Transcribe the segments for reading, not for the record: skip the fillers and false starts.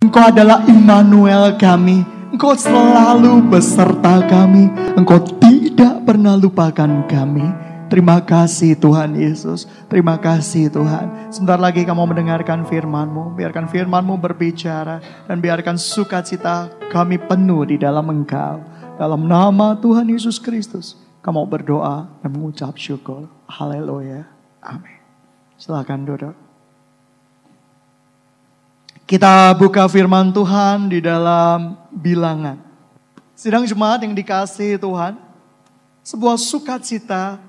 Engkau adalah Immanuel kami. Engkau selalu beserta kami. Engkau tidak pernah lupakan kami. Terima kasih Tuhan Yesus. Terima kasih Tuhan. Sebentar lagi kamu mendengarkan firman-Mu. Biarkan firman-Mu berbicara. Dan biarkan sukacita kami penuh di dalam Engkau. Dalam nama Tuhan Yesus Kristus. Kamu berdoa dan mengucap syukur. Haleluya. Amin. Silakan duduk. Kita buka firman Tuhan di dalam Bilangan. Sidang jemaat yang dikasihi Tuhan. Sebuah sukacita.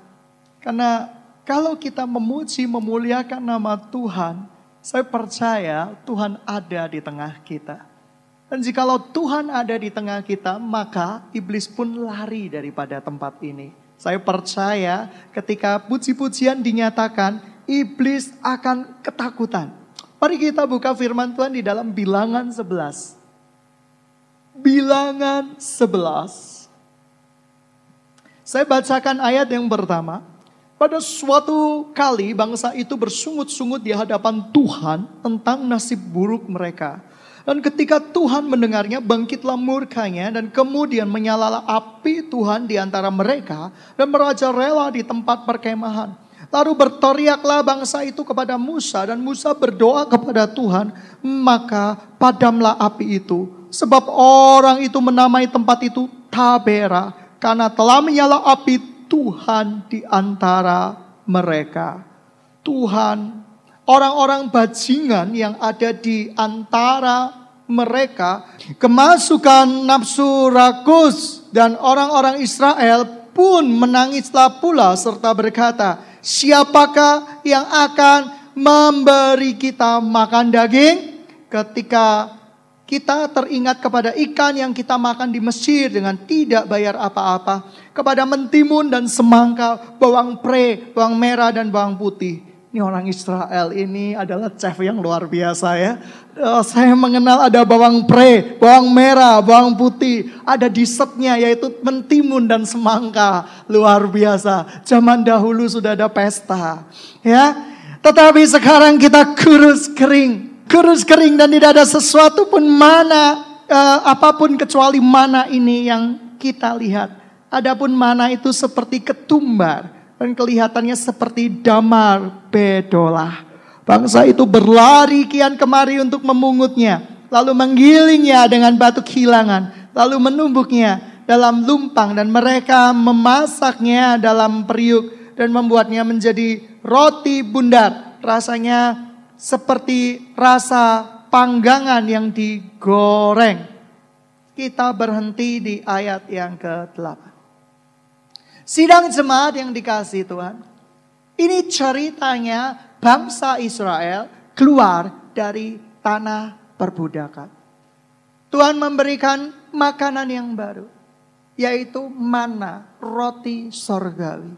Karena kalau kita memuji, memuliakan nama Tuhan, saya percaya Tuhan ada di tengah kita. Dan jikalau Tuhan ada di tengah kita, maka iblis pun lari daripada tempat ini. Saya percaya ketika puji-pujian dinyatakan, iblis akan ketakutan. Mari kita buka firman Tuhan di dalam Bilangan 11. Bilangan 11. Saya bacakan ayat yang pertama. Pada suatu kali bangsa itu bersungut-sungut di hadapan Tuhan tentang nasib buruk mereka. Dan ketika Tuhan mendengarnya, bangkitlah murkanya dan kemudian menyalalah api Tuhan di antara mereka dan merajalela di tempat perkemahan. Lalu berteriaklah bangsa itu kepada Musa dan Musa berdoa kepada Tuhan, maka padamlah api itu. Sebab orang itu menamai tempat itu Tabera karena telah menyala api Tuhan di antara mereka. Tuhan, orang-orang bajingan yang ada di antara mereka, kemasukan nafsu rakus, dan orang-orang Israel pun menangislah pula serta berkata, siapakah yang akan memberi kita makan daging? Ketika kita teringat kepada ikan yang kita makan di Mesir dengan tidak bayar apa-apa. Kepada mentimun dan semangka, bawang pre, bawang merah dan bawang putih. Ini orang Israel ini adalah chef yang luar biasa ya. Saya mengenal ada bawang pre, bawang merah, bawang putih. Ada dessertnya yaitu mentimun dan semangka. Luar biasa. Zaman dahulu sudah ada pesta. Ya. Tetapi sekarang kita kurus kering. Kurus kering dan tidak ada sesuatu pun mana, apapun kecuali mana ini yang kita lihat. Adapun mana itu seperti ketumbar dan kelihatannya seperti damar bedolah. Bangsa itu berlari kian kemari untuk memungutnya, lalu menggilingnya dengan batu kilangan, lalu menumbuknya dalam lumpang dan mereka memasaknya dalam periuk dan membuatnya menjadi roti bundar. Rasanya seperti rasa panggangan yang digoreng. Kita berhenti di ayat yang ke-8. Sidang jemaat yang dikasihi Tuhan. Ini ceritanya bangsa Israel keluar dari tanah perbudakan. Tuhan memberikan makanan yang baru. Yaitu mana, roti sorgawi.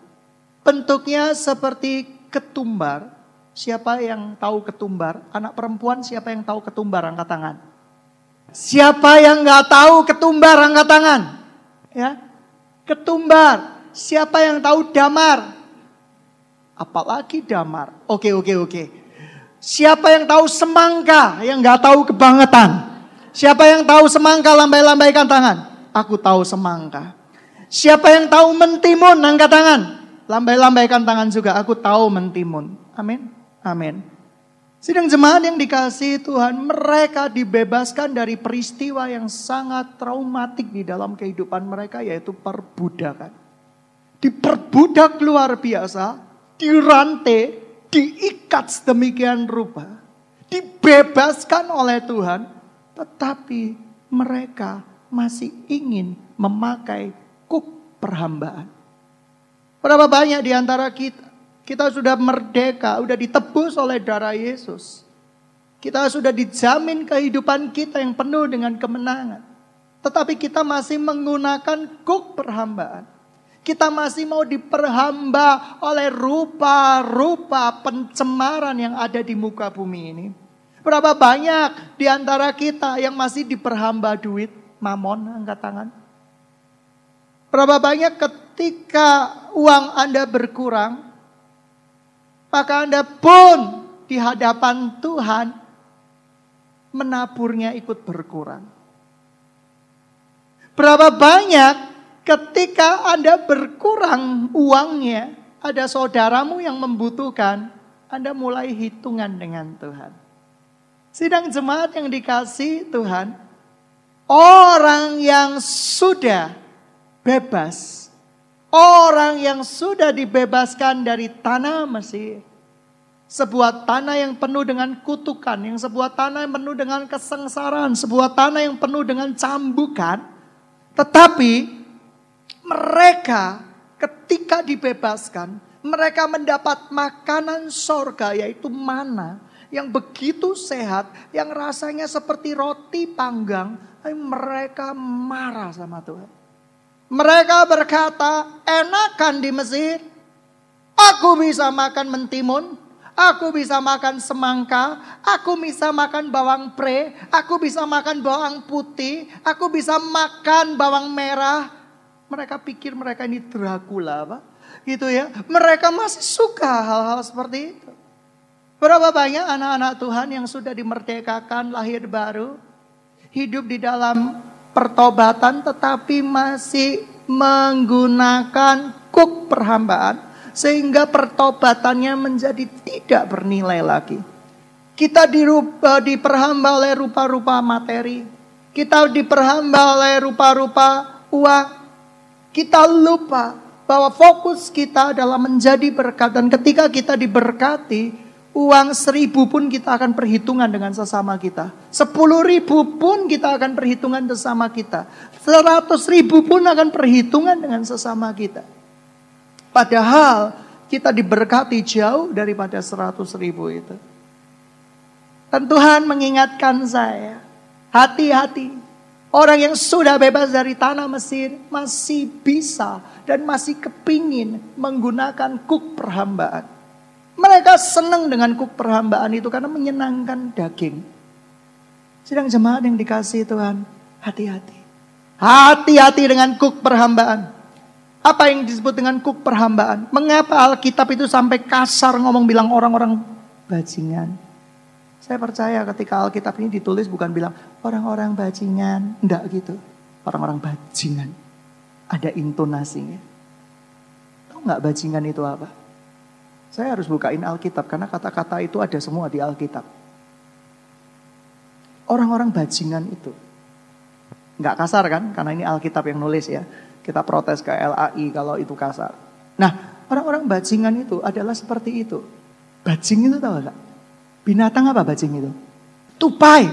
Bentuknya seperti ketumbar. Siapa yang tahu ketumbar? Anak perempuan siapa yang tahu ketumbar? Angkat tangan. Siapa yang gak tahu ketumbar? Angkat tangan. Ya, ketumbar. Siapa yang tahu damar? Apalagi damar. Oke. Siapa yang tahu semangka? Yang gak tahu kebangetan. Siapa yang tahu semangka? Lambai-lambaikan tangan. Aku tahu semangka. Siapa yang tahu mentimun? Angkat tangan. Lambai-lambaikan tangan juga. Aku tahu mentimun. Amin. Amin. Sidang jemaat yang dikasihi Tuhan, mereka dibebaskan dari peristiwa yang sangat traumatik di dalam kehidupan mereka, yaitu perbudakan. Diperbudak luar biasa, dirantai, diikat sedemikian rupa, dibebaskan oleh Tuhan, tetapi mereka masih ingin memakai kuk perhambaan. Berapa banyak di antara kita sudah merdeka, sudah ditebus oleh darah Yesus. Kita sudah dijamin kehidupan kita yang penuh dengan kemenangan. Tetapi kita masih menggunakan kuk perhambaan. Kita masih mau diperhamba oleh rupa-rupa pencemaran yang ada di muka bumi ini. Berapa banyak di antara kita yang masih diperhamba duit, mamon, angkat tangan. Berapa banyak ketika uang Anda berkurang, maka Anda pun di hadapan Tuhan menaburnya ikut berkurang. Berapa banyak ketika Anda berkurang uangnya, ada saudaramu yang membutuhkan, Anda mulai hitungan dengan Tuhan. Sidang jemaat yang dikasihi Tuhan, orang yang sudah bebas, orang yang sudah dibebaskan dari tanah Mesir, sebuah tanah yang penuh dengan kutukan, yang sebuah tanah yang penuh dengan kesengsaraan, sebuah tanah yang penuh dengan cambukan. Tetapi mereka ketika dibebaskan, mereka mendapat makanan sorga, yaitu mana yang begitu sehat, yang rasanya seperti roti panggang. Mereka marah sama Tuhan. Mereka berkata, enakan di Mesir, aku bisa makan mentimun, aku bisa makan semangka, aku bisa makan bawang pre, aku bisa makan bawang putih, aku bisa makan bawang merah. Mereka pikir mereka ini Dracula, Pak. Gitu ya. Mereka masih suka hal-hal seperti itu. Berapa banyak anak-anak Tuhan yang sudah dimerdekakan, lahir baru, hidup di dalam pertobatan tetapi masih menggunakan kuk perhambaan sehingga pertobatannya menjadi tidak bernilai lagi. Kita diperhamba oleh rupa-rupa materi, kita diperhamba oleh rupa-rupa uang. Kita lupa bahwa fokus kita adalah menjadi berkat, dan ketika kita diberkati, uang 1.000 pun kita akan perhitungan dengan sesama kita. 10.000 pun kita akan perhitungan sesama kita. 100.000 pun akan perhitungan dengan sesama kita. Padahal kita diberkati jauh daripada 100.000 itu. Dan Tuhan mengingatkan saya, hati-hati. Orang yang sudah bebas dari tanah Mesir masih bisa dan masih kepingin menggunakan kuk perhambaan. Mereka senang dengan kuk perhambaan itu karena menyenangkan daging. Sidang jemaat yang dikasihi Tuhan, hati-hati. Hati-hati dengan kuk perhambaan. Apa yang disebut dengan kuk perhambaan? Mengapa Alkitab itu sampai kasar ngomong bilang orang-orang bajingan? Saya percaya ketika Alkitab ini ditulis bukan bilang orang-orang bajingan. Enggak gitu. Orang-orang bajingan. Ada intonasinya. Tahu nggak bajingan itu apa? Saya harus bukain Alkitab karena kata-kata itu ada semua di Alkitab. Orang-orang bajingan itu. Nggak kasar kan? Karena ini Alkitab yang nulis ya. Kita protes ke LAI kalau itu kasar. Nah, orang-orang bajingan itu adalah seperti itu. Bajing itu tahu nggak? Binatang apa bajing itu? Tupai.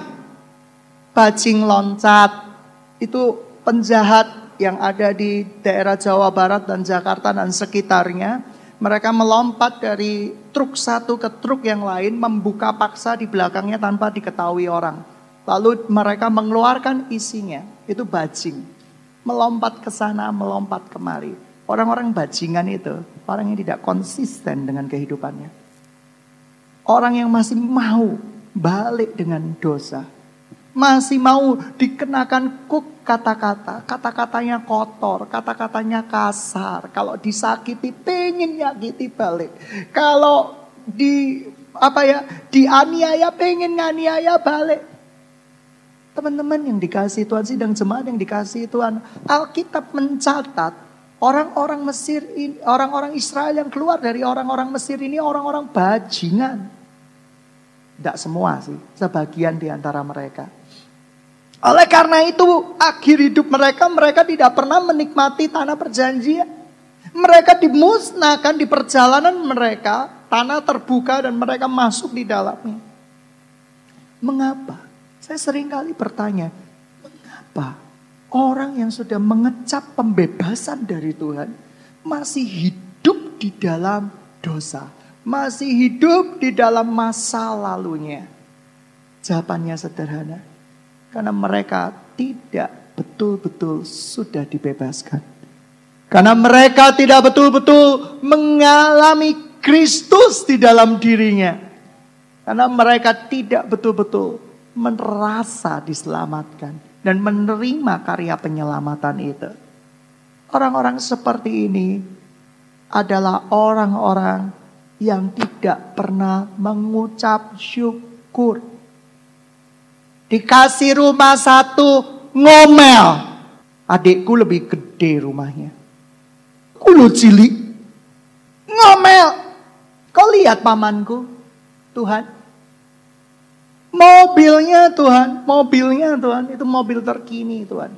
Bajing loncat. Itu penjahat yang ada di daerah Jawa Barat dan Jakarta dan sekitarnya. Mereka melompat dari truk satu ke truk yang lain, membuka paksa di belakangnya tanpa diketahui orang. Lalu mereka mengeluarkan isinya. Itu bajing. Melompat ke sana, melompat kemari. Orang-orang bajingan itu, orang yang tidak konsisten dengan kehidupannya. Orang yang masih mau balik dengan dosa. Masih mau dikenakan kuk kata-kata. Kata-katanya kotor, kata-katanya kasar. Kalau disakiti pengen nyakiti balik. Kalau dianiaya pengen nganiaya balik. Teman-teman yang dikasihi Tuhan, sidang jemaat yang dikasihi Tuhan, Alkitab mencatat orang-orang Mesir ini, orang-orang Israel yang keluar dari orang-orang Mesir ini orang-orang bajingan. Tidak semua sih, sebagian di antara mereka. Oleh karena itu, akhir hidup mereka tidak pernah menikmati tanah perjanjian. Mereka dimusnahkan di perjalanan mereka, tanah terbuka dan mereka masuk di dalamnya. Mengapa? Saya sering kali bertanya, mengapa orang yang sudah mengecap pembebasan dari Tuhan masih hidup di dalam dosa? Masih hidup di dalam masa lalunya? Jawabannya sederhana. Karena mereka tidak betul-betul sudah dibebaskan. Karena mereka tidak betul-betul mengalami Kristus di dalam dirinya. Karena mereka tidak betul-betul merasa diselamatkan dan menerima karya penyelamatan itu. Orang-orang seperti ini adalah orang-orang yang tidak pernah mengucap syukur. Dikasih rumah satu, ngomel. Adikku lebih gede rumahnya. Kulo cilik. Ngomel. Kau lihat pamanku, Tuhan. Mobilnya Tuhan, itu mobil terkini Tuhan.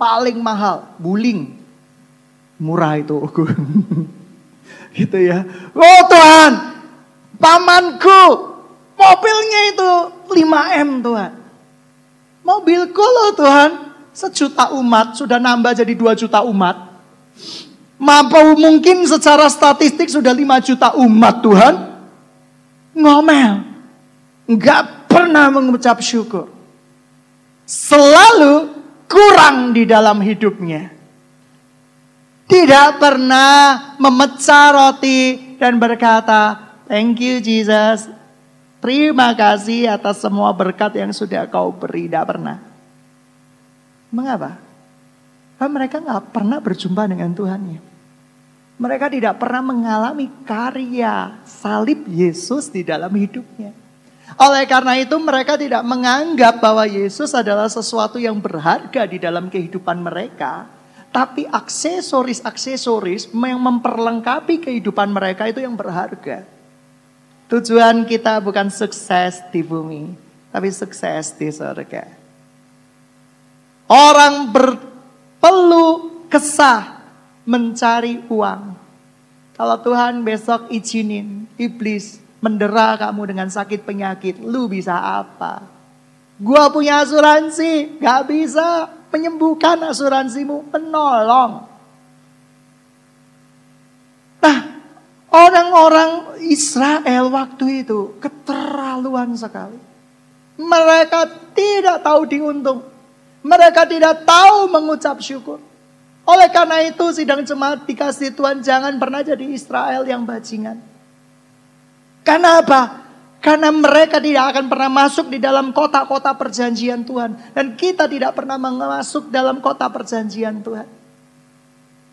Paling mahal, Wuling. Murah itu. Gitu ya. Oh Tuhan, pamanku, mobilnya itu 5M Tuhan. Mobilku loh Tuhan, 1 juta umat, sudah nambah jadi 2 juta umat. Mampu mungkin secara statistik sudah 5 juta umat Tuhan. Ngomel. Enggak pernah mengucap syukur. Selalu kurang di dalam hidupnya. Tidak pernah memecah roti dan berkata, "Thank you Jesus. Terima kasih atas semua berkat yang sudah kau beri." Tidak pernah. Mengapa? Karena mereka nggak pernah berjumpa dengan Tuhannya. Mereka tidak pernah mengalami karya salib Yesus di dalam hidupnya. Oleh karena itu mereka tidak menganggap bahwa Yesus adalah sesuatu yang berharga di dalam kehidupan mereka. Tapi aksesoris yang memperlengkapi kehidupan mereka itu yang berharga. Tujuan kita bukan sukses di bumi, tapi sukses di surga. Orang berpeluh kesah mencari uang. Kalau Tuhan besok izinin iblis mendera kamu dengan sakit penyakit, lu bisa apa? Gua punya asuransi, gak bisa menyembuhkan asuransimu, menolong. Nah, orang-orang Israel waktu itu keterlaluan sekali. Mereka tidak tahu diuntung. Mereka tidak tahu mengucap syukur. Oleh karena itu sidang jemaat dikasih Tuhan, jangan pernah jadi Israel yang bajingan. Karena apa? Karena mereka tidak akan pernah masuk di dalam kota-kota perjanjian Tuhan. Dan kita tidak pernah masuk dalam kota perjanjian Tuhan.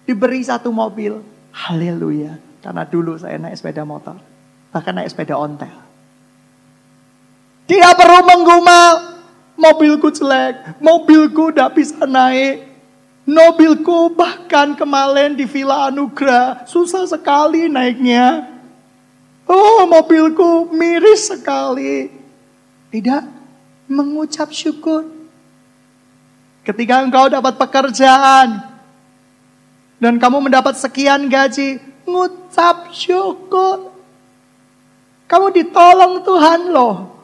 Diberi 1 mobil. Haleluya. Karena dulu saya naik sepeda motor. Bahkan naik sepeda ontel. Tidak perlu menggumul. Mobilku jelek. Mobilku tidak bisa naik. Mobilku bahkan kemarin di Villa Anugerah. Susah sekali naiknya. Oh, mobilku miris sekali. Tidak mengucap syukur. Ketika engkau dapat pekerjaan dan kamu mendapat sekian gaji, ngucap syukur. Kamu ditolong Tuhan loh.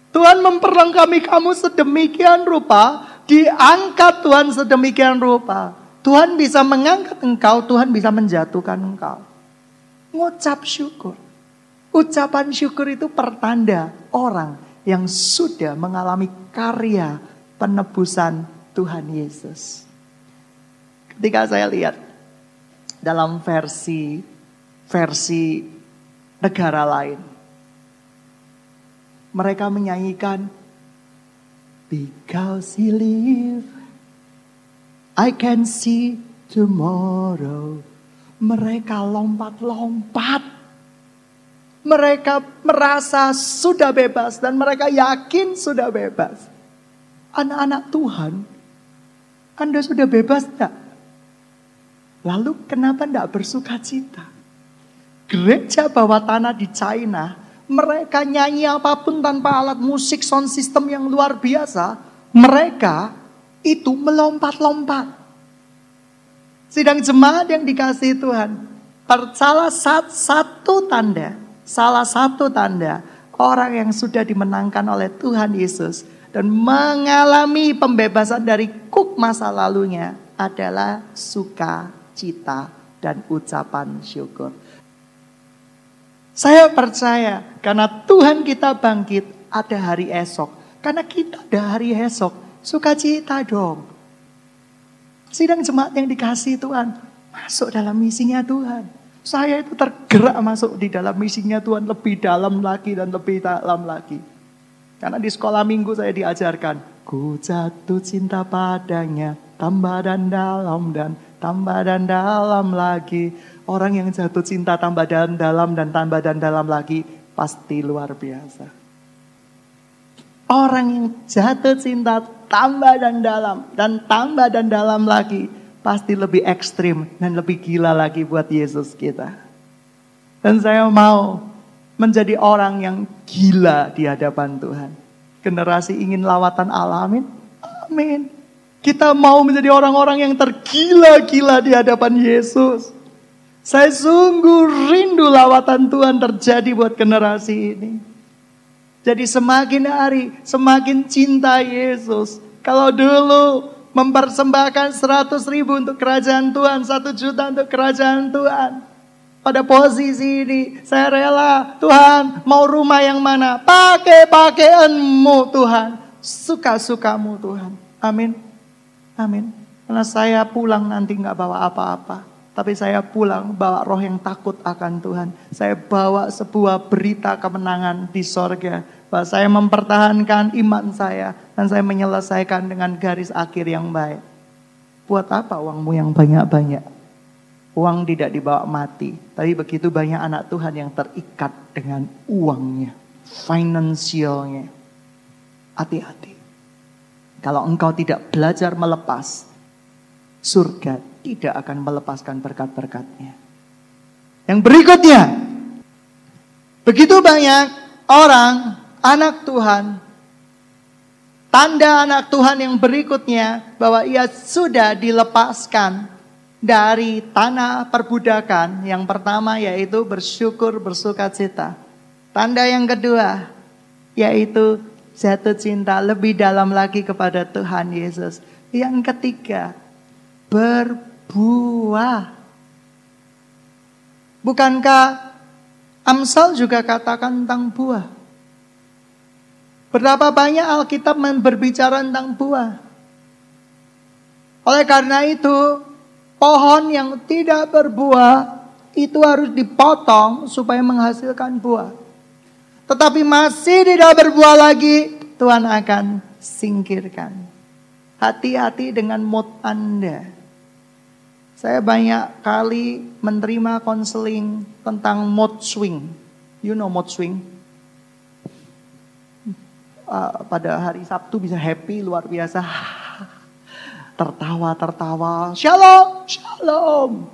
Tuhan memperlengkapi kamu sedemikian rupa, diangkat Tuhan sedemikian rupa. Tuhan bisa mengangkat engkau, Tuhan bisa menjatuhkan engkau. Ngucap syukur. Ucapan syukur itu pertanda orang yang sudah mengalami karya penebusan Tuhan Yesus. Ketika saya lihat dalam versi negara lain, mereka menyanyikan, "Because he live, I can see tomorrow." Mereka lompat-lompat. Mereka merasa sudah bebas dan mereka yakin sudah bebas. Anak-anak Tuhan, Anda sudah bebas tak? Lalu kenapa tidak bersuka cita? Gereja bawah tanah di China, mereka nyanyi apapun tanpa alat musik sound system yang luar biasa. Mereka itu melompat-lompat. Sidang jemaat yang dikasihi Tuhan, salah satu tanda orang yang sudah dimenangkan oleh Tuhan Yesus dan mengalami pembebasan dari kuk masa lalunya adalah sukacita dan ucapan syukur. Saya percaya karena Tuhan kita bangkit, ada hari esok. Karena kita ada hari esok, sukacita dong. Sidang jemaat yang dikasihi Tuhan, masuk dalam misinya Tuhan. Saya itu tergerak masuk di dalam misinya Tuhan lebih dalam lagi dan lebih dalam lagi. Karena di sekolah minggu saya diajarkan, ku jatuh cinta padanya, tambah dan dalam lagi. Orang yang jatuh cinta tambah dan dalam lagi, pasti luar biasa. Orang yang jatuh cinta tambah dan dalam lagi. Pasti lebih ekstrim dan lebih gila lagi buat Yesus kita. Dan saya mau menjadi orang yang gila di hadapan Tuhan. Generasi ingin lawatan Allah, amin. Amin. Kita mau menjadi orang-orang yang tergila-gila di hadapan Yesus. Saya sungguh rindu lawatan Tuhan terjadi buat generasi ini. Jadi semakin hari, semakin cinta Yesus. Kalau dulu mempersembahkan 100.000 untuk kerajaan Tuhan, 1 juta untuk kerajaan Tuhan. Pada posisi ini, saya rela, Tuhan mau rumah yang mana? Pakai pakaianmu Tuhan. Suka-sukamu Tuhan. Amin. Amin. Karena saya pulang nanti gak bawa apa-apa. Tapi saya pulang bawa roh yang takut akan Tuhan. Saya bawa sebuah berita kemenangan di sorga. Bahwa saya mempertahankan iman saya. Dan saya menyelesaikan dengan garis akhir yang baik. Buat apa uangmu yang banyak-banyak? Uang tidak dibawa mati. Tapi begitu banyak anak Tuhan yang terikat dengan uangnya. Finansialnya. Hati-hati. Kalau engkau tidak belajar melepas, surga tidak akan melepaskan berkat-berkatnya. Yang berikutnya, begitu banyak orang, anak Tuhan, tanda anak Tuhan yang berikutnya bahwa ia sudah dilepaskan dari tanah perbudakan. Yang pertama yaitu bersyukur, bersukacita. Tanda yang kedua yaitu jatuh cinta lebih dalam lagi kepada Tuhan Yesus. Yang ketiga, berbuah. Bukankah Amsal juga katakan tentang buah? Berapa banyak Alkitab berbicara tentang buah? Oleh karena itu, pohon yang tidak berbuah itu harus dipotong supaya menghasilkan buah. Tetapi masih tidak berbuah lagi, Tuhan akan singkirkan. Hati-hati dengan mood Anda. Saya banyak kali menerima konseling tentang mood swing. You know mood swing? Pada hari Sabtu bisa happy luar biasa. Tertawa. Shalom, shalom.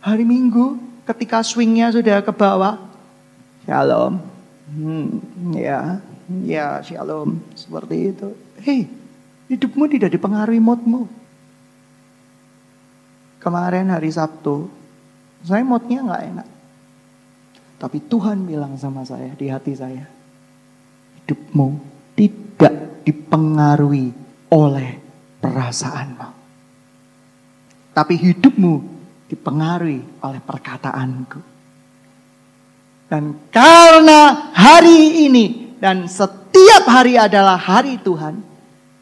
Hari Minggu ketika swingnya sudah ke bawah. Shalom. Ya, shalom. Seperti itu. Hei, hidupmu tidak dipengaruhi moodmu. Kemarin hari Sabtu, saya moodnya gak enak. Tapi Tuhan bilang sama saya di hati saya, hidupmu tidak dipengaruhi oleh perasaanmu. Tapi hidupmu dipengaruhi oleh perkataanku. Dan karena hari ini dan setiap hari adalah hari Tuhan,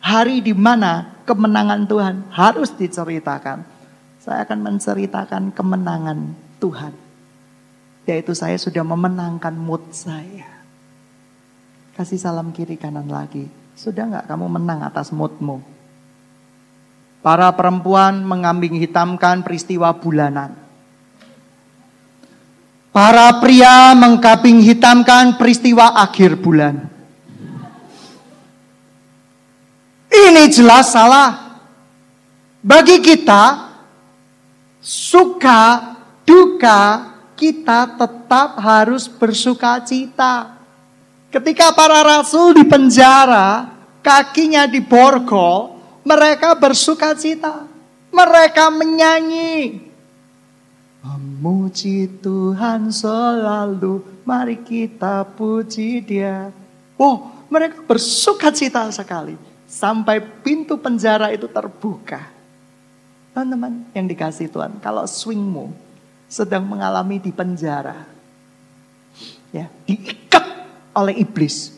hari di mana kemenangan Tuhan harus diceritakan. Saya akan menceritakan kemenangan Tuhan. Yaitu saya sudah memenangkan mood saya. Kasih salam kiri kanan lagi. Sudah gak kamu menang atas moodmu? Para perempuan mengambing hitamkan peristiwa bulanan. Para pria mengkambing hitamkan peristiwa akhir bulan. Ini jelas salah. Bagi kita, suka, duka, kita tetap harus bersuka cita. Ketika para rasul di penjara, kakinya diborgol, mereka bersuka cita. Mereka menyanyi. Memuji Tuhan selalu, mari kita puji Dia. Oh, mereka bersuka cita sekali. Sampai pintu penjara itu terbuka. Teman-teman yang dikasih Tuhan, kalau swingmu sedang mengalami di penjara, ya, diikat oleh iblis,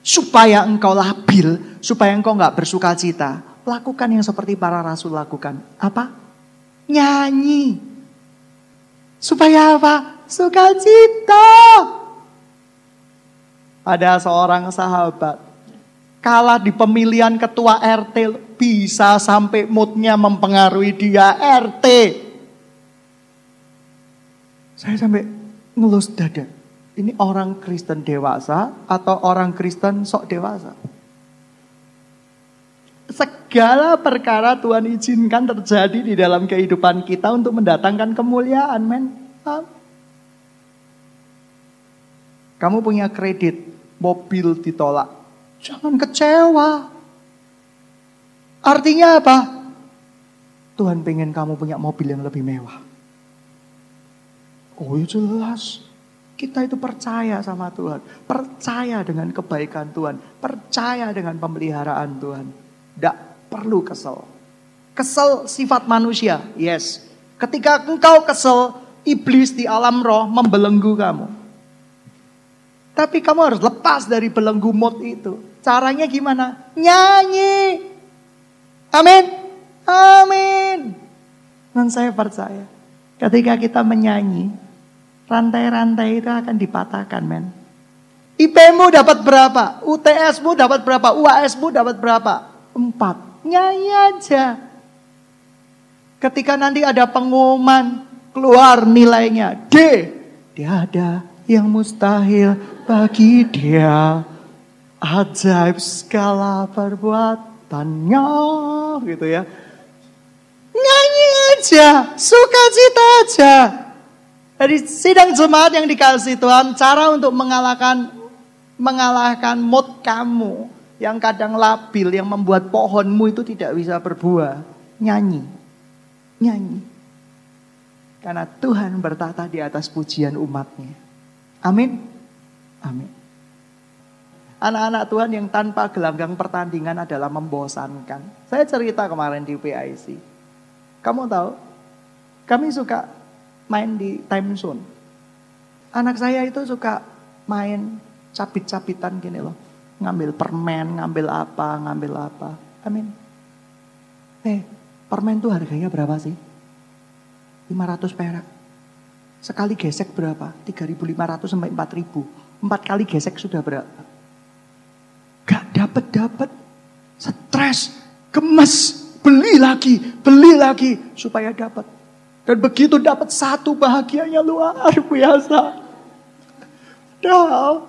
supaya engkau labil, supaya engkau nggak bersuka cita, lakukan yang seperti para rasul lakukan. Apa? Nyanyi. Supaya apa? Sukacita. Ada seorang sahabat kalah di pemilihan ketua RT, bisa sampai moodnya mempengaruhi dia RT. Saya sampai ngelus dada. Ini orang Kristen dewasa atau orang Kristen sok dewasa? Segala perkara Tuhan izinkan terjadi di dalam kehidupan kita untuk mendatangkan kemuliaan, men. Kamu punya kredit, mobil ditolak. Jangan kecewa. Artinya apa? Tuhan pengen kamu punya mobil yang lebih mewah. Oh ya jelas. Kita itu percaya sama Tuhan. Percaya dengan kebaikan Tuhan. Percaya dengan pemeliharaan Tuhan. Tidak perlu kesel. Kesel sifat manusia. Yes. Ketika engkau kesel, iblis di alam roh membelenggu kamu. Tapi kamu harus lepas dari belenggu mood itu. Caranya gimana? Nyanyi. Amin. Amin. Dan saya percaya. Ketika kita menyanyi, rantai-rantai itu akan dipatahkan, men. IP-mu dapat berapa? UTS-mu dapat berapa? UAS-mu dapat berapa? 4. Nyanyi aja. Ketika nanti ada pengumuman, keluar nilainya D. Tiada yang mustahil bagi dia. Ajaib segala perbuatannya. Gitu ya. Nyanyi aja. Sukacita aja. Jadi sidang jemaat yang dikasih Tuhan, cara untuk mengalahkan mood kamu yang kadang labil, yang membuat pohonmu itu tidak bisa berbuah. Nyanyi. Nyanyi. Karena Tuhan bertata di atas pujian umatnya. Amin. Amin. Anak-anak Tuhan yang tanpa gelanggang pertandingan adalah membosankan. Saya cerita kemarin di PIC. Kamu tahu, kami suka main di time zone. Anak saya itu suka main cabit-cabitan gini loh. Ngambil permen, ngambil apa. Amin. Permen tuh harganya berapa sih? 500 perak. Sekali gesek berapa? 3.500 sampai 4.000. 4 kali gesek sudah berapa? Gak dapet. Stres, gemes, beli lagi supaya dapat. Dan begitu dapat satu bahagianya luar biasa. Nah,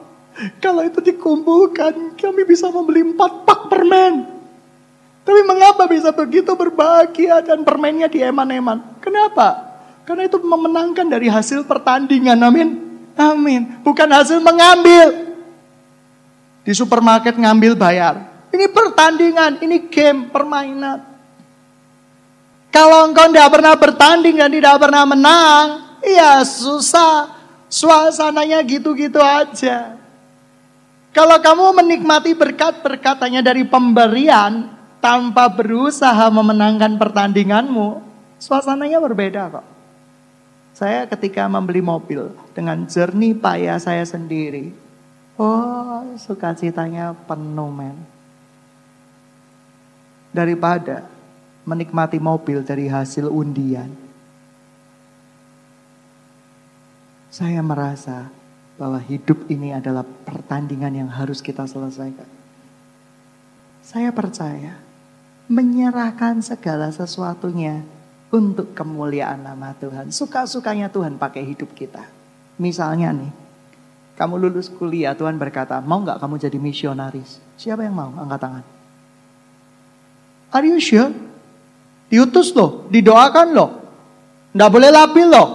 kalau itu dikumpulkan, kami bisa membeli 4 pak permen. Tapi mengapa bisa begitu berbahagia dan permennya dieman-eman? Kenapa? Karena itu memenangkan dari hasil pertandingan, amin. Amin. Bukan hasil mengambil. Di supermarket ngambil bayar. Ini pertandingan, ini game, permainan. Kalau engkau tidak pernah bertanding dan tidak pernah menang, ya susah. Suasananya gitu-gitu aja. Kalau kamu menikmati berkat-berkat hanya dari pemberian, tanpa berusaha memenangkan pertandinganmu, suasananya berbeda kok. Saya ketika membeli mobil dengan jernih payah saya sendiri, oh sukacitanya penuh, men. Daripada menikmati mobil dari hasil undian. Saya merasa bahwa hidup ini adalah pertandingan yang harus kita selesaikan. Saya percaya menyerahkan segala sesuatunya untuk kemuliaan nama Tuhan. Suka-sukanya Tuhan pakai hidup kita. Misalnya nih, kamu lulus kuliah, Tuhan berkata, mau gak kamu jadi misionaris? Siapa yang mau? Angkat tangan. Are you sure? Diutus loh, didoakan loh. Gak boleh labil loh.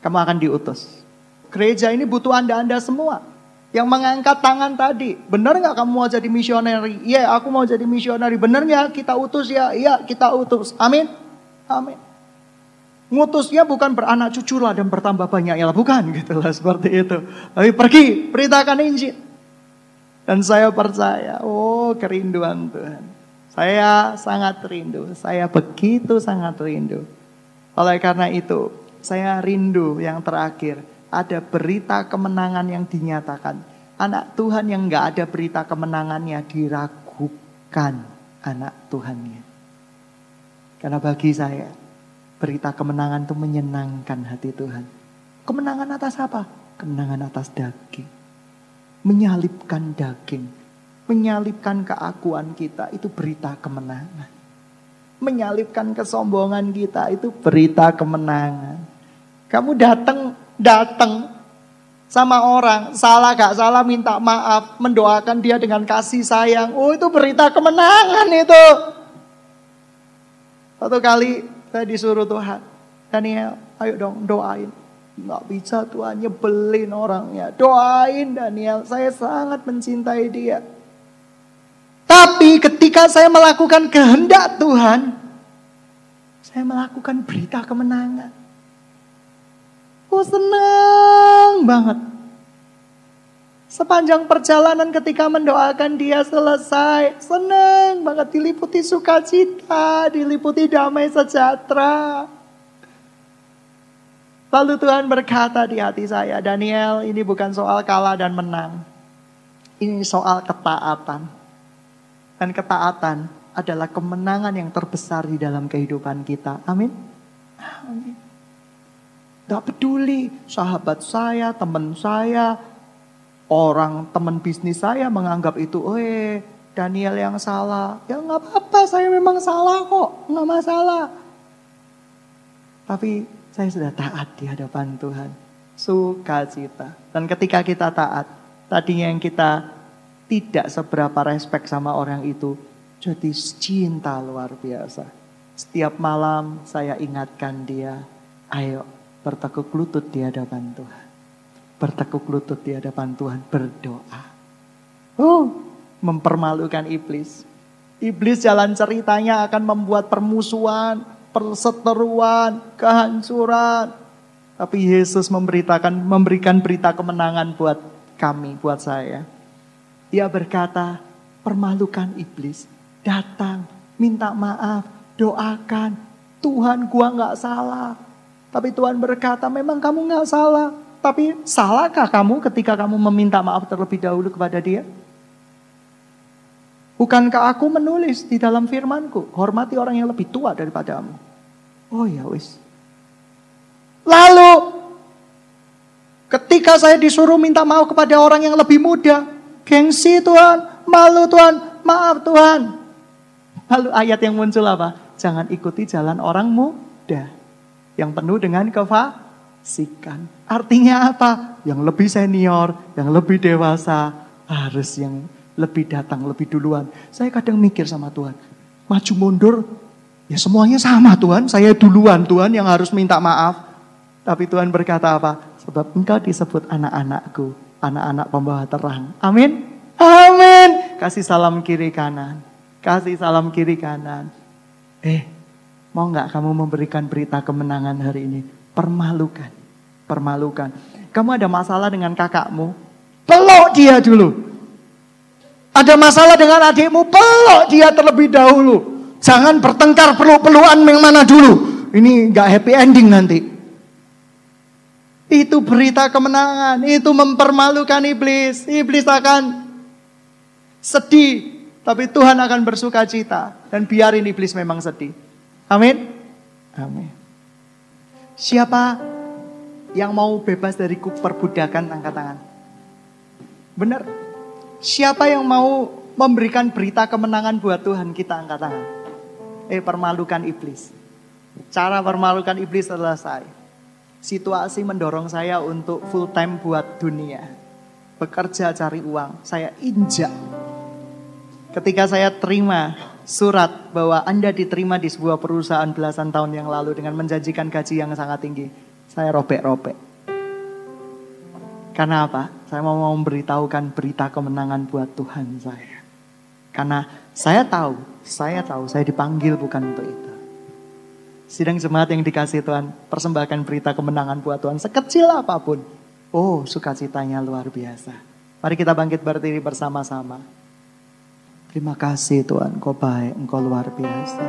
Kamu akan diutus. Gereja ini butuh anda semua. Yang mengangkat tangan tadi. Benar gak kamu mau jadi misioneri? Iya, aku mau jadi misioneri. Benar gak kita utus ya? Iya, kita utus. Amin. Amin. Ngutusnya bukan beranak cucu lah dan bertambah banyak. Ya bukan gitu lah seperti itu. Tapi pergi, beritakan Injil. Dan saya percaya, oh kerinduan Tuhan. Saya sangat rindu. Saya begitu sangat rindu. Oleh karena itu, saya rindu yang terakhir. Ada berita kemenangan yang dinyatakan. Anak Tuhan yang gak ada berita kemenangannya diragukan anak Tuhannya. Karena bagi saya, berita kemenangan itu menyenangkan hati Tuhan. Kemenangan atas apa? Kemenangan atas daging. Menyalibkan daging. Menyalibkan keakuan kita itu berita kemenangan. Menyalibkan kesombongan kita itu berita kemenangan. Kamu datang sama orang, salah gak salah minta maaf, mendoakan dia dengan kasih sayang. Oh, itu berita kemenangan itu. Satu kali saya disuruh Tuhan, Daniel, ayo dong doain. Nggak bisa Tuhan, nyebelin orangnya. Doain Daniel, saya sangat mencintai dia. Tapi ketika saya melakukan kehendak Tuhan, saya melakukan berita kemenangan. Oh, senang banget. Sepanjang perjalanan ketika mendoakan dia selesai, senang banget, diliputi sukacita, diliputi damai sejahtera. Lalu Tuhan berkata di hati saya, Daniel, ini bukan soal kalah dan menang. Ini soal ketaatan. Dan ketaatan adalah kemenangan yang terbesar di dalam kehidupan kita. Amin. Amin. Gak peduli sahabat saya, teman saya, orang teman bisnis saya menganggap itu, Daniel yang salah. Ya gak apa-apa, saya memang salah kok, gak masalah. Tapi saya sudah taat di hadapan Tuhan. Sukacita. Dan ketika kita taat, tadinya yang kita tidak seberapa respect sama orang itu, jadi cinta luar biasa. Setiap malam saya ingatkan dia, ayo bertekuk lutut di hadapan Tuhan. Bertekuk lutut di hadapan Tuhan, berdoa. Mempermalukan iblis. Iblis jalan ceritanya akan membuat permusuhan, perseteruan, kehancuran. Tapi Yesus memberikan berita kemenangan buat kami, buat saya. Dia berkata, permalukan iblis. Datang, minta maaf, doakan. Tuhan, gua gak salah. Tapi Tuhan berkata, memang kamu gak salah. Tapi salahkah kamu ketika kamu meminta maaf terlebih dahulu kepada dia? Bukankah aku menulis di dalam firmanku, hormati orang yang lebih tua daripadamu. Oh ya wis. Lalu, ketika saya disuruh minta maaf kepada orang yang lebih muda, gengsi Tuhan, malu Tuhan, maaf Tuhan. Lalu ayat yang muncul apa? Jangan ikuti jalan orang muda yang penuh dengan kefasikan. Artinya apa? Yang lebih senior, yang lebih dewasa, harus yang lebih datang, lebih duluan. Saya kadang mikir sama Tuhan, maju mundur, ya semuanya sama Tuhan. Saya duluan Tuhan yang harus minta maaf. Tapi Tuhan berkata apa? Sebab engkau disebut anak-anakku, anak-anak pembawa terang. Amin. Amin. Kasih salam kiri kanan. Kasih salam kiri kanan. Mau gak kamu memberikan berita kemenangan hari ini? Permalukan. Permalukan. Kamu ada masalah dengan kakakmu? Peluk dia dulu. Ada masalah dengan adikmu? Peluk dia terlebih dahulu. Jangan bertengkar peluk-pelukan yang mana dulu. Ini gak happy ending nanti. Itu berita kemenangan. Itu mempermalukan iblis. Iblis akan sedih. Tapi Tuhan akan bersuka cita. Dan biarin iblis memang sedih. Amin. Amin. Siapa yang mau bebas dari perbudakan, angkat tangan. Benar. Siapa yang mau memberikan berita kemenangan buat Tuhan, kita angkat tangan. Permalukan iblis. Cara permalukan iblis selesai. Situasi mendorong saya untuk full time buat dunia. Bekerja cari uang. Saya injak. Ketika saya terima surat bahwa Anda diterima di sebuah perusahaan belasan tahun yang lalu dengan menjanjikan gaji yang sangat tinggi, saya robek-robek. Karena apa? Saya mau memberitahukan berita kemenangan buat Tuhan saya. Karena saya tahu saya dipanggil bukan untuk itu. Sidang jemaat yang dikasih Tuhan, persembahkan berita kemenangan buat Tuhan sekecil apapun. Oh, sukacitanya luar biasa. Mari kita bangkit berdiri bersama-sama. Terima kasih Tuhan, Engkau baik, Engkau luar biasa.